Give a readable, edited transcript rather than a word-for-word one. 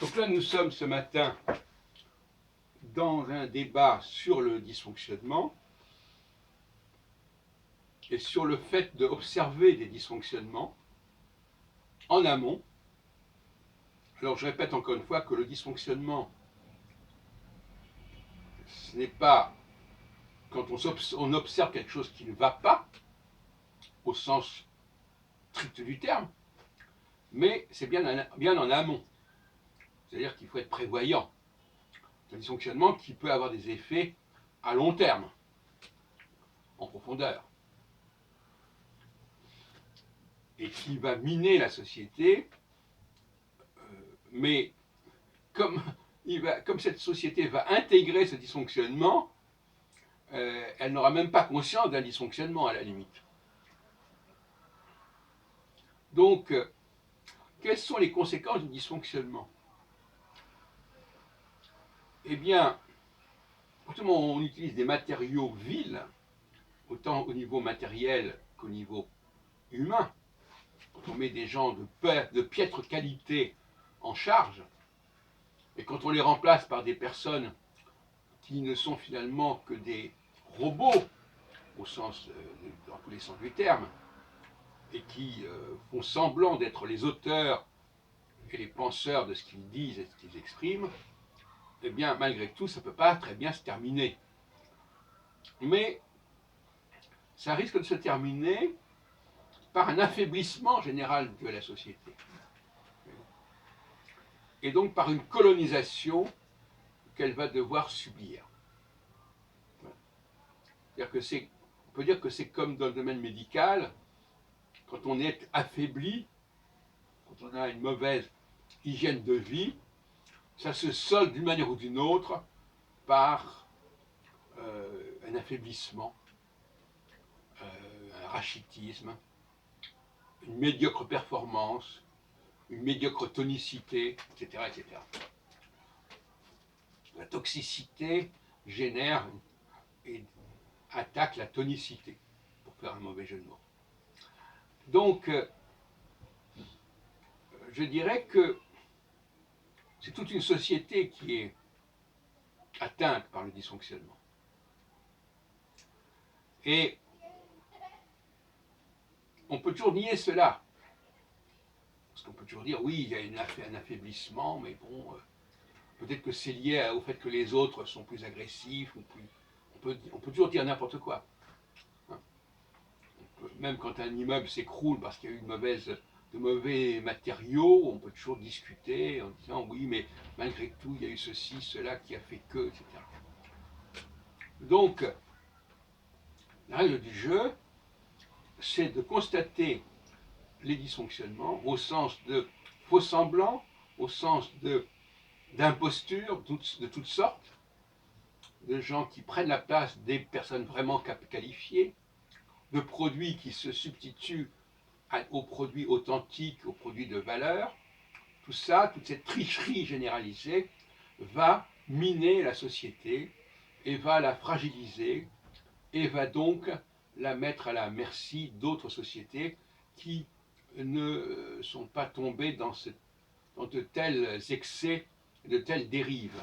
Donc là, nous sommes ce matin dans un débat sur le dysfonctionnement et sur le fait d'observer des dysfonctionnements en amont. Alors je répète encore une fois que le dysfonctionnement, ce n'est pas quand on observe quelque chose qui ne va pas, au sens strict du terme, mais c'est bien en amont. C'est-à-dire qu'il faut être prévoyant. C'est un dysfonctionnement qui peut avoir des effets à long terme, en profondeur, et qui va miner la société, mais comme, comme cette société va intégrer ce dysfonctionnement, elle n'aura même pas conscience d'un dysfonctionnement à la limite. Donc, quelles sont les conséquences du dysfonctionnement? Eh bien, autrement on utilise des matériaux vils, autant au niveau matériel qu'au niveau humain, quand on met des gens de piètre qualité en charge, et quand on les remplace par des personnes qui ne sont finalement que des robots, au sens, dans tous les sens du terme, et qui font semblant d'être les auteurs et les penseurs de ce qu'ils disent et de ce qu'ils expriment, eh bien, malgré tout, ça ne peut pas très bien se terminer. Mais ça risque de se terminer par un affaiblissement général de la société. Et donc par une colonisation qu'elle va devoir subir. C'est-à-dire que on peut dire que c'est comme dans le domaine médical, quand on est affaibli, quand on a une mauvaise hygiène de vie, ça se solde d'une manière ou d'une autre par un affaiblissement, un rachitisme, une médiocre performance, une médiocre tonicité, etc., etc. La toxicité génère et attaque la tonicité, pour faire un mauvais jeu de mots. Donc, je dirais que c'est toute une société qui est atteinte par le dysfonctionnement. Et on peut toujours nier cela. Parce qu'on peut toujours dire, oui, il y a un affaiblissement, mais bon, peut-être que c'est lié au fait que les autres sont plus agressifs, ou plus... on peut toujours dire n'importe quoi. Même quand un immeuble s'écroule parce qu'il y a eu de mauvais matériaux, on peut toujours discuter en disant, oui, mais malgré tout, il y a eu ceci, cela qui a fait que, etc. Donc, la règle du jeu, c'est de constater les dysfonctionnements au sens de faux semblants, au sens d'impostures de toutes sortes, de gens qui prennent la place des personnes vraiment qualifiées, de produits qui se substituent aux produits authentiques, aux produits de valeur. Tout ça, toute cette tricherie généralisée va miner la société et va la fragiliser et va donc la mettre à la merci d'autres sociétés qui ne sont pas tombées dans de tels excès, de telles dérives.